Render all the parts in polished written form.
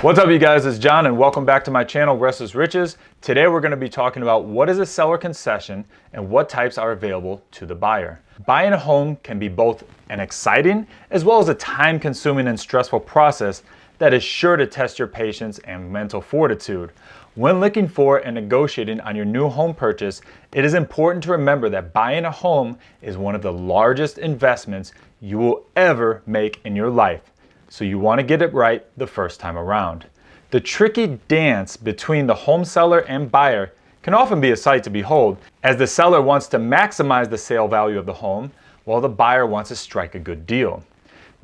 What's up you guys, it's John and welcome back to my channel Restless Riches. Today we're going to be talking about what is a seller concession and what types are available to the buyer. Buying a home can be both an exciting as well as a time-consuming and stressful process that is sure to test your patience and mental fortitude. When looking for and negotiating on your new home purchase, it is important to remember that buying a home is one of the largest investments you will ever make in your life. So you want to get it right the first time around. The tricky dance between the home seller and buyer can often be a sight to behold, as the seller wants to maximize the sale value of the home while the buyer wants to strike a good deal.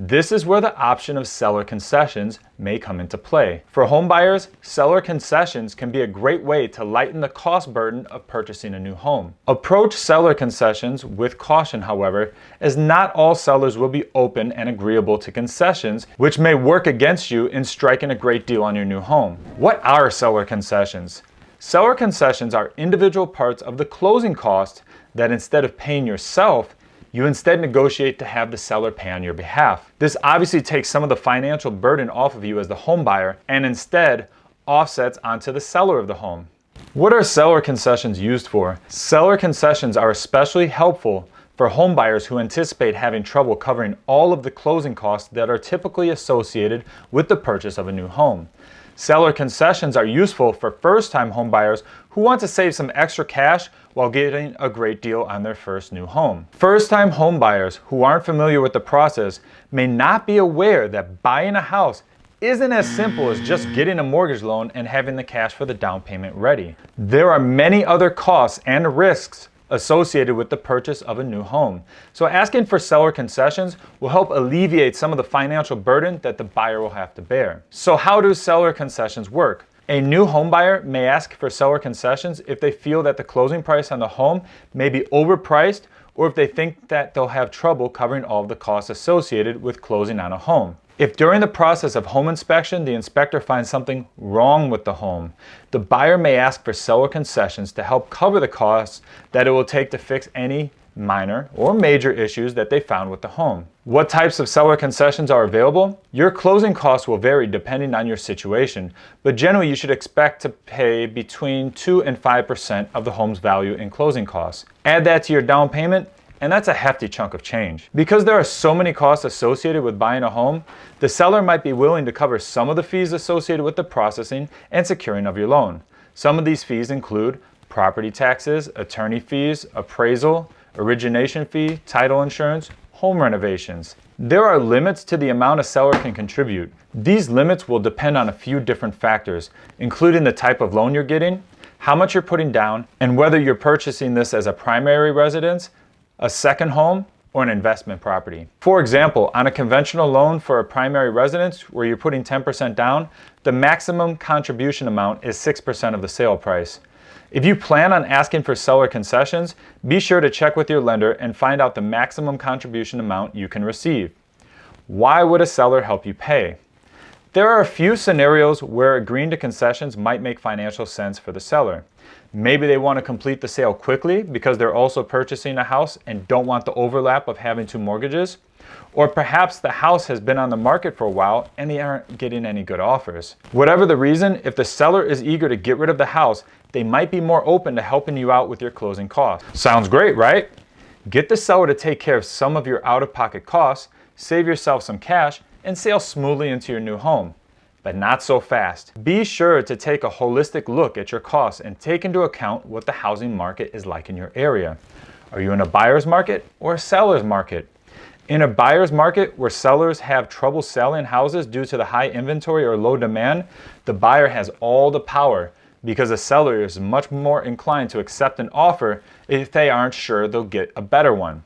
This is where the option of seller concessions may come into play. For home buyers, seller concessions can be a great way to lighten the cost burden of purchasing a new home. Approach seller concessions with caution, however, as not all sellers will be open and agreeable to concessions, which may work against you in striking a great deal on your new home. What are seller concessions? Seller concessions are individual parts of the closing cost that instead of paying yourself, you instead negotiate to have the seller pay on your behalf. This obviously takes some of the financial burden off of you as the home buyer and instead offsets onto the seller of the home. What are seller concessions used for? Seller concessions are especially helpful for home buyers who anticipate having trouble covering all of the closing costs that are typically associated with the purchase of a new home. Seller concessions are useful for first-time home buyers who want to save some extra cash while getting a great deal on their first new home. First-time home buyers who aren't familiar with the process may not be aware that buying a house isn't as simple as just getting a mortgage loan and having the cash for the down payment ready. There are many other costs and risks associated with the purchase of a new home. So asking for seller concessions will help alleviate some of the financial burden that the buyer will have to bear. So how do seller concessions work? A new home buyer may ask for seller concessions if they feel that the closing price on the home may be overpriced or if they think that they'll have trouble covering all of the costs associated with closing on a home. If during the process of home inspection, the inspector finds something wrong with the home, the buyer may ask for seller concessions to help cover the costs that it will take to fix any minor or major issues that they found with the home. What types of seller concessions are available? Your closing costs will vary depending on your situation, but generally you should expect to pay between 2 and 5% of the home's value in closing costs. Add that to your down payment, and that's a hefty chunk of change. Because there are so many costs associated with buying a home, the seller might be willing to cover some of the fees associated with the processing and securing of your loan. Some of these fees include property taxes, attorney fees, appraisal, origination fee, title insurance, home renovations. There are limits to the amount a seller can contribute. These limits will depend on a few different factors, including the type of loan you're getting, how much you're putting down, and whether you're purchasing this as a primary residence, a second home, or an investment property. For example, on a conventional loan for a primary residence where you're putting 10% down, the maximum contribution amount is 6% of the sale price. If you plan on asking for seller concessions, be sure to check with your lender and find out the maximum contribution amount you can receive. Why would a seller help you pay? There are a few scenarios where agreeing to concessions might make financial sense for the seller. Maybe they want to complete the sale quickly because they're also purchasing a house and don't want the overlap of having two mortgages. Or perhaps the house has been on the market for a while and they aren't getting any good offers. Whatever the reason, if the seller is eager to get rid of the house, they might be more open to helping you out with your closing costs. Sounds great, right? Get the seller to take care of some of your out-of-pocket costs, save yourself some cash, and sail smoothly into your new home. But not so fast. Be sure to take a holistic look at your costs and take into account what the housing market is like in your area. Are you in a buyer's market or a seller's market? In a buyer's market where sellers have trouble selling houses due to the high inventory or low demand, the buyer has all the power because the seller is much more inclined to accept an offer if they aren't sure they'll get a better one.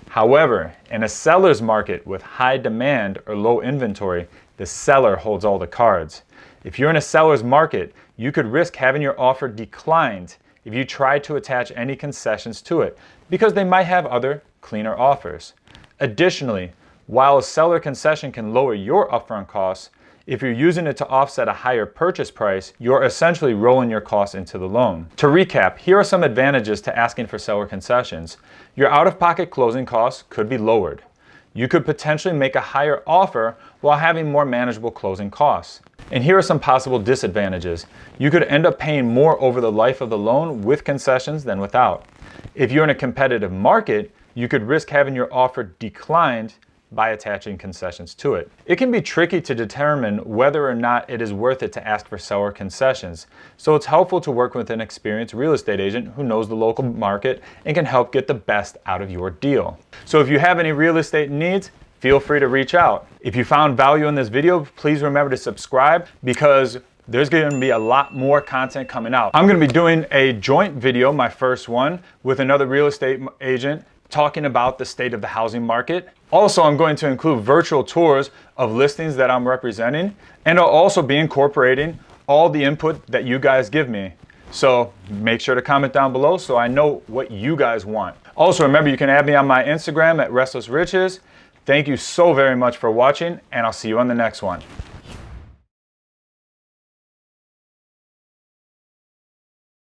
However, in a seller's market with high demand or low inventory, the seller holds all the cards. If you're in a seller's market, you could risk having your offer declined if you try to attach any concessions to it because they might have other, cleaner offers. Additionally, while a seller concession can lower your upfront costs, if you're using it to offset a higher purchase price, you're essentially rolling your costs into the loan. To recap, here are some advantages to asking for seller concessions. Your out-of-pocket closing costs could be lowered. you could potentially make a higher offer while having more manageable closing costs. And here are some possible disadvantages. You could end up paying more over the life of the loan with concessions than without. If you're in a competitive market, you could risk having your offer declined by attaching concessions to it. It can be tricky to determine whether or not it is worth it to ask for seller concessions, so it's helpful to work with an experienced real estate agent who knows the local market and can help get the best out of your deal. So if you have any real estate needs, feel free to reach out. If you found value in this video, please remember to subscribe because there's going to be a lot more content coming out. I'm going to be doing a joint video, my first one, with another real estate agent talking about the state of the housing market. Also, I'm going to include virtual tours of listings that I'm representing, and I'll also be incorporating all the input that you guys give me. So make sure to comment down below so I know what you guys want. Also, remember you can add me on my Instagram at Restless Riches. Thank you so very much for watching, and I'll see you on the next one.